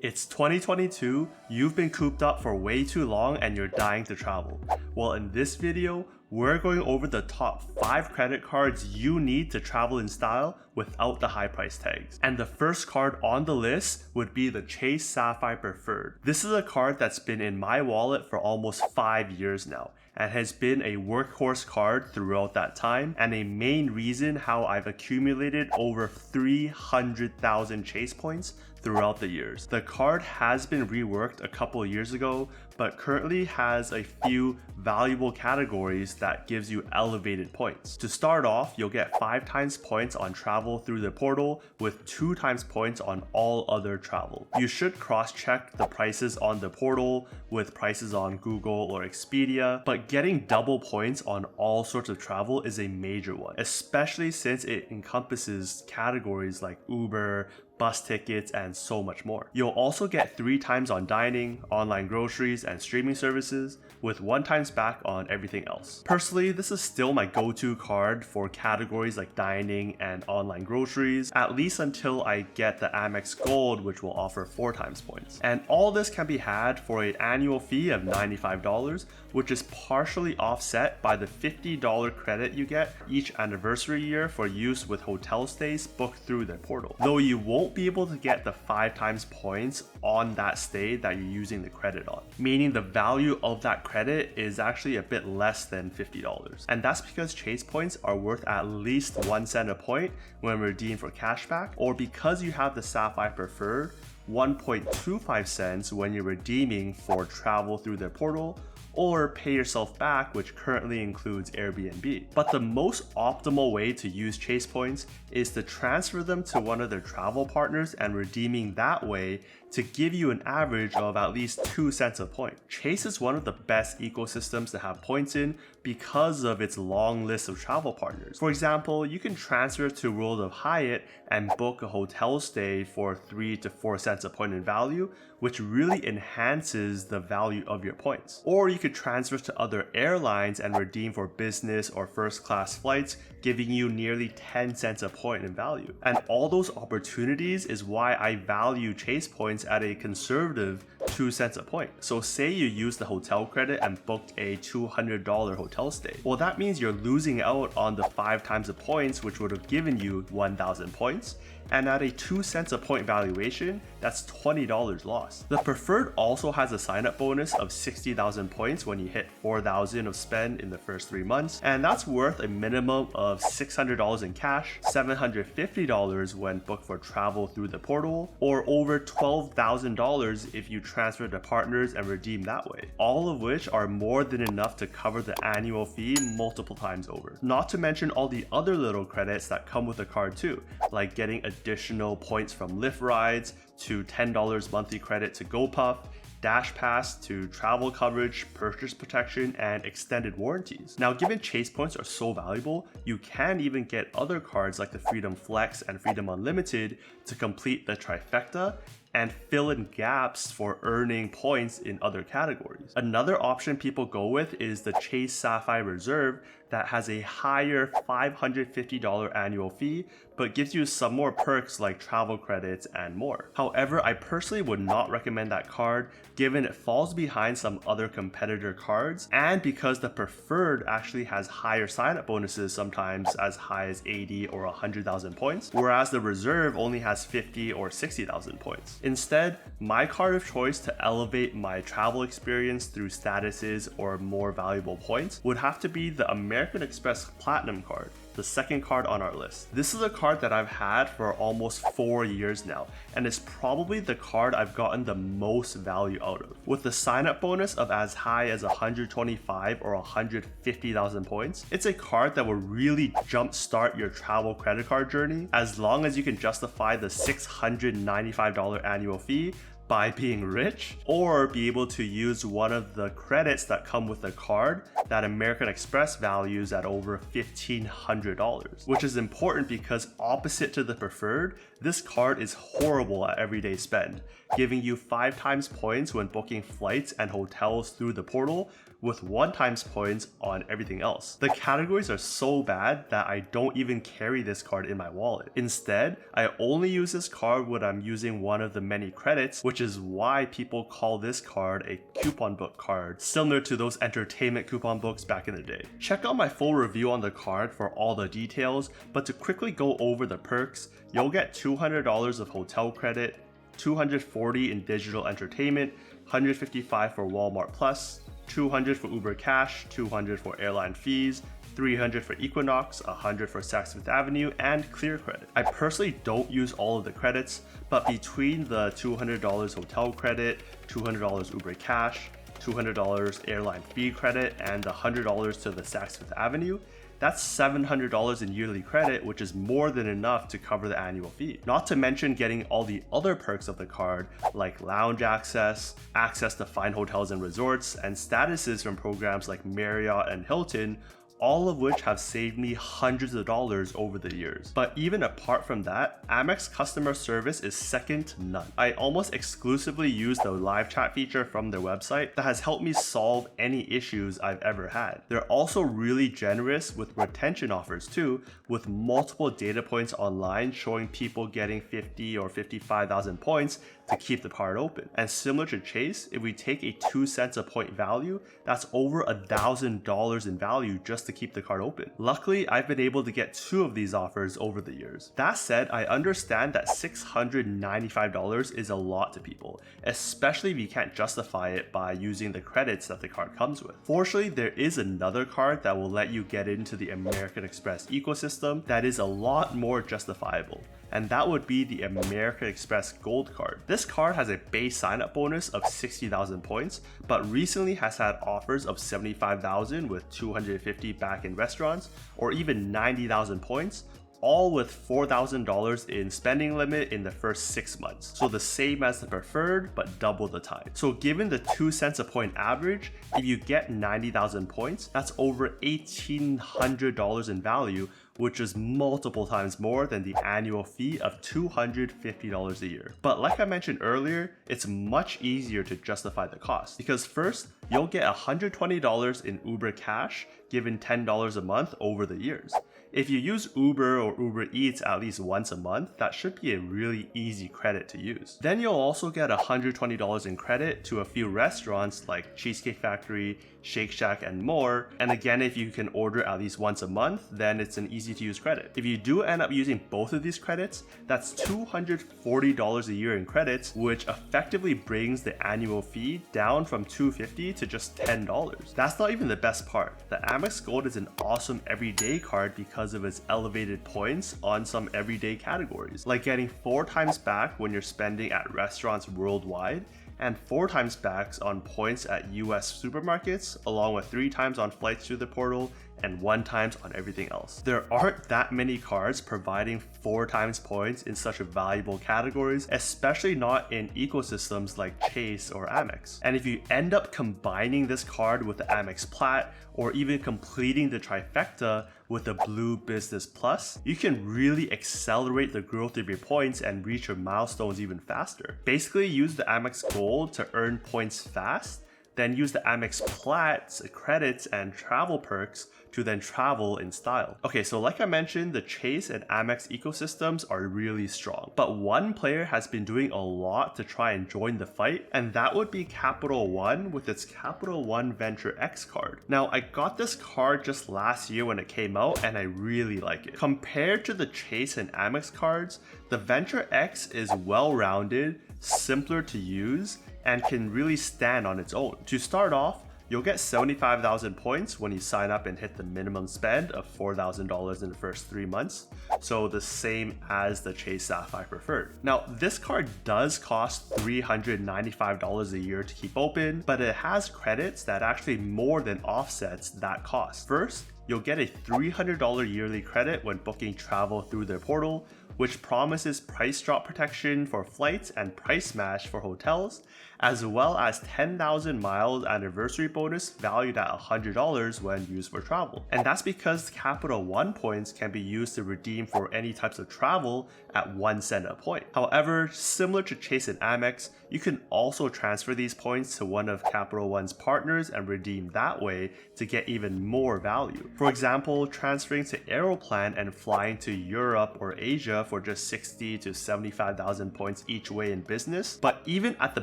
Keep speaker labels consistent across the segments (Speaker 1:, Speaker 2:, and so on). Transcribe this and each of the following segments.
Speaker 1: It's 2022, you've been cooped up for way too long and you're dying to travel. Well, in this video, we're going over the top 5 credit cards you need to travel in style without the high price tags. And the first card on the list would be the Chase Sapphire Preferred. This is a card that's been in my wallet for almost 5 years now, and has been a workhorse card throughout that time, and a main reason how I've accumulated over 300,000 Chase points throughout the years. The card has been reworked a couple years ago, but currently has a few valuable categories that gives you elevated points. To start off, you'll get 5 times points on travel through the portal with 2 times points on all other travel. You should cross-check the prices on the portal with prices on Google or Expedia, but getting double points on all sorts of travel is a major one, especially since it encompasses categories like Uber, bus tickets, and so much more. You'll also get 3 times on dining, online groceries, and streaming services, with 1 times back on everything else. Personally, this is still my go-to card for categories like dining and online groceries, at least until I get the Amex Gold, which will offer 4 times points. And all this can be had for an annual fee of $95, which is partially offset by the $50 credit you get each anniversary year for use with hotel stays booked through their portal. Though you won't be able to get the 5 times points on that stay that you're using the credit on, meaning the value of that credit is actually a bit less than $50. And that's because Chase points are worth at least 1 cent a point when redeemed for cashback, or because you have the Sapphire Preferred, 1.25 cents when you're redeeming for travel through their portal, or pay yourself back, which currently includes Airbnb. But the most optimal way to use Chase points is to transfer them to one of their travel partners and redeeming that way to give you an average of at least 2 cents a point. Chase is one of the best ecosystems to have points in because of its long list of travel partners. For example, you can transfer to World of Hyatt and book a hotel stay for 3 to 4 cents a point in value, which really enhances the value of your points. Or you could transfer to other airlines and redeem for business or first class flights, giving you nearly 10 cents a point in value. And all those opportunities is why I value Chase points at a conservative 2 cents a point. So say you use the hotel credit and booked a $200 hotel stay. Well, that means you're losing out on the 5 times the points, which would have given you 1,000 points. And at a 2 cents a point valuation, that's $20 lost. The Preferred also has a sign-up bonus of 60,000 points when you hit 4,000 of spend in the first 3 months, and that's worth a minimum of $600 in cash, $750 when booked for travel through the portal, or over $12,000 if you transfer to partners and redeem that way. All of which are more than enough to cover the annual fee multiple times over. Not to mention all the other little credits that come with the card too, like getting additional points from Lyft rides, to $10 monthly credit to GoPuff, Dash Pass to travel coverage, purchase protection, and extended warranties. Now, given Chase points are so valuable, you can even get other cards like the Freedom Flex and Freedom Unlimited to complete the trifecta and fill in gaps for earning points in other categories. Another option people go with is the Chase Sapphire Reserve that has a higher $550 annual fee, but gives you some more perks like travel credits and more. However, I personally would not recommend that card given it falls behind some other competitor cards, and because the Preferred actually has higher sign-up bonuses, sometimes as high as 80 or 100,000 points, whereas the Reserve only has 50 or 60,000 points. Instead, my card of choice to elevate my travel experience through statuses or more valuable points would have to be the American Express Platinum card, the second card on our list. This is a card that I've had for almost 4 years now, and is probably the card I've gotten the most value out of. With the sign-up bonus of as high as 125 or 150,000 points, it's a card that will really jumpstart your travel credit card journey as long as you can justify the $695 annual fee by being rich, or be able to use one of the credits that come with the card that American Express values at over $1,500, which is important because opposite to the Preferred, this card is horrible at everyday spend, giving you 5 times points when booking flights and hotels through the portal, with 1 times points on everything else. The categories are so bad that I don't even carry this card in my wallet. Instead, I only use this card when I'm using one of the many credits, which is why people call this card a coupon book card, similar to those entertainment coupon books back in the day. Check out my full review on the card for all the details, but to quickly go over the perks, you'll get $200 of hotel credit, $240 in digital entertainment, $155 for Walmart Plus, $200 for Uber Cash, $200 for airline fees, $300 for Equinox, $100 for Saks Fifth Avenue, and Clear Credit. I personally don't use all of the credits, but between the $200 hotel credit, $200 Uber Cash, $200 airline fee credit, and $100 to the Saks Fifth Avenue, that's $700 in yearly credit, which is more than enough to cover the annual fee. Not to mention getting all the other perks of the card, like lounge access, access to fine hotels and resorts, and statuses from programs like Marriott and Hilton, all of which have saved me hundreds of dollars over the years. But even apart from that, Amex customer service is second to none. I almost exclusively use the live chat feature from their website that has helped me solve any issues I've ever had. They're also really generous with retention offers too, with multiple data points online showing people getting 50 or 55,000 points to keep the card open. And similar to Chase, if we take a 2 cents a point value, that's over $1,000 in value just to keep the card open. Luckily, I've been able to get 2 of these offers over the years. That said, I understand that $695 is a lot to people, especially if you can't justify it by using the credits that the card comes with. Fortunately, there is another card that will let you get into the American Express ecosystem that is a lot more justifiable, and that would be the American Express Gold card. This card has a base sign-up bonus of 60,000 points, but recently has had offers of 75,000 with 250 back in restaurants, or even 90,000 points, all with $4,000 in spending limit in the first 6 months. So the same as the preferred, but double the time. So given the 2 cents a point average, if you get 90,000 points, that's over $1,800 in value, which is multiple times more than the annual fee of $250 a year. But like I mentioned earlier, it's much easier to justify the cost, because first, you'll get $120 in Uber Cash given $10 a month over the years. If you use Uber or Uber Eats at least once a month, that should be a really easy credit to use. Then you'll also get $120 in credit to a few restaurants like Cheesecake Factory, Shake Shack, and more. And again, if you can order at least once a month, then it's an easy to use credit. If you do end up using both of these credits, that's $240 a year in credits, which effectively brings the annual fee down from $250 to just $10. That's not even the best part. The Amex Gold is an awesome everyday card because of its elevated points on some everyday categories, like getting 4 times back when you're spending at restaurants worldwide, and 4 times backs on points at US supermarkets, along with 3 times on flights through the portal and 1 times on everything else. There aren't that many cards providing 4 times points in such valuable categories, especially not in ecosystems like Chase or Amex. And if you end up combining this card with the Amex Plat, or even completing the trifecta with the Blue Business Plus, you can really accelerate the growth of your points and reach your milestones even faster. Basically, use the Amex Gold to earn points fast, then use the Amex Plat's credits and travel perks to then travel in style. Okay, so like I mentioned, the Chase and Amex ecosystems are really strong, but one player has been doing a lot to try and join the fight, and that would be Capital One with its Capital One Venture X card. Now, I got this card just last year when it came out, and I really like it. Compared to the Chase and Amex cards, the Venture X is well-rounded, simpler to use, and can really stand on its own. To start off, you'll get 75,000 points when you sign up and hit the minimum spend of $4,000 in the first 3 months, so the same as the Chase Sapphire Preferred. Now, this card does cost $395 a year to keep open, but it has credits that actually more than offsets that cost. First, you'll get a $300 yearly credit when booking travel through their portal, which promises price drop protection for flights and price match for hotels, as well as 10,000 miles anniversary bonus valued at $100 when used for travel. And that's because Capital One points can be used to redeem for any types of travel at 1 cent a point. However, similar to Chase and Amex, you can also transfer these points to one of Capital One's partners and redeem that way to get even more value. For example, transferring to Aeroplan and flying to Europe or Asia for just 60 to 75,000 points each way in business. But even at the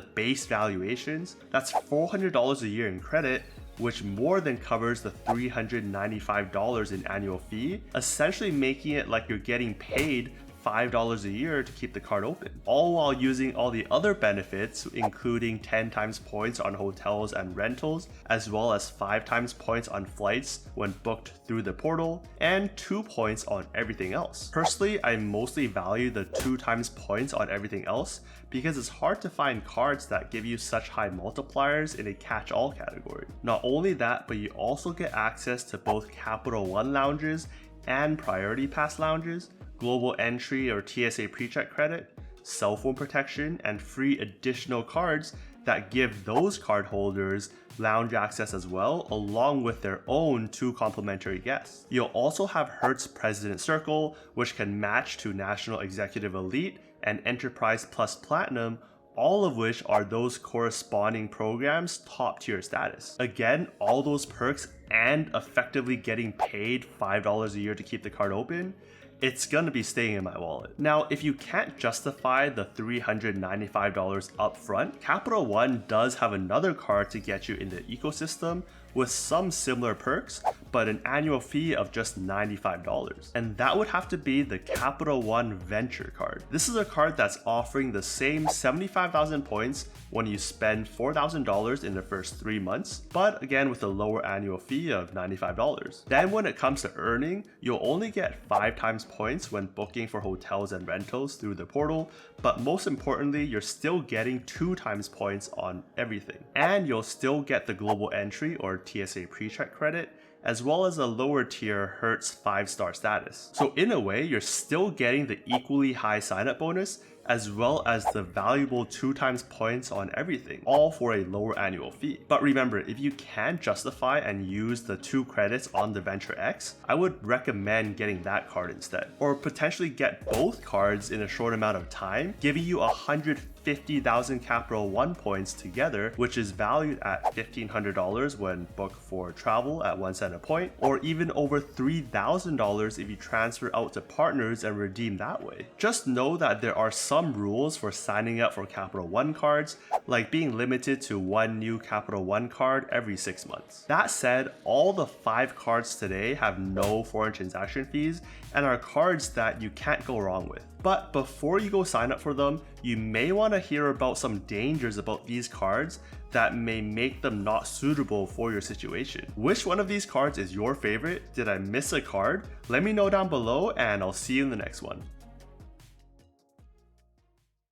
Speaker 1: base valuations, that's $400 a year in credit, which more than covers the $395 in annual fee, essentially making it like you're getting paid $5 a year to keep the card open, all while using all the other benefits, including 10 times points on hotels and rentals, as well as 5 times points on flights when booked through the portal, and 2 points on everything else. Personally, I mostly value the 2 times points on everything else because it's hard to find cards that give you such high multipliers in a catch-all category. Not only that, but you also get access to both Capital One lounges and Priority Pass lounges, global entry or TSA pre-check credit, cell phone protection, and free additional cards that give those card holders lounge access as well, along with their own 2 complimentary guests. You'll also have Hertz President Circle, which can match to National Executive Elite and Enterprise Plus Platinum, all of which are those corresponding programs' top tier status. Again, all those perks and effectively getting paid $5 a year to keep the card open, it's gonna be staying in my wallet. Now, if you can't justify the $395 upfront, Capital One does have another card to get you in the ecosystem with some similar perks, but an annual fee of just $95. And that would have to be the Capital One Venture card. This is a card that's offering the same 75,000 points when you spend $4,000 in the first 3 months, but again with a lower annual fee of $95. Then when it comes to earning, you'll only get 5 times points when booking for hotels and rentals through the portal, but most importantly, you're still getting 2 times points on everything. And you'll still get the global entry or TSA pre-check credit, as well as a lower tier Hertz 5-star status. So in a way, you're still getting the equally high sign-up bonus, as well as the valuable 2 times points on everything, all for a lower annual fee. But remember, if you can't justify and use the 2 credits on the Venture X, I would recommend getting that card instead. Or potentially get both cards in a short amount of time, giving you 150,000 Capital One points together, which is valued at $1,500 when booked for travel at 1 cent a point, or even over $3,000 if you transfer out to partners and redeem that way. Just know that there are some rules for signing up for Capital One cards, like being limited to 1 new Capital One card every 6 months. That said, all the 5 cards today have no foreign transaction fees and are cards that you can't go wrong with. But before you go sign up for them, you may want to hear about some dangers about these cards that may make them not suitable for your situation. Which one of these cards is your favorite? Did I miss a card? Let me know down below and I'll see you in the next one.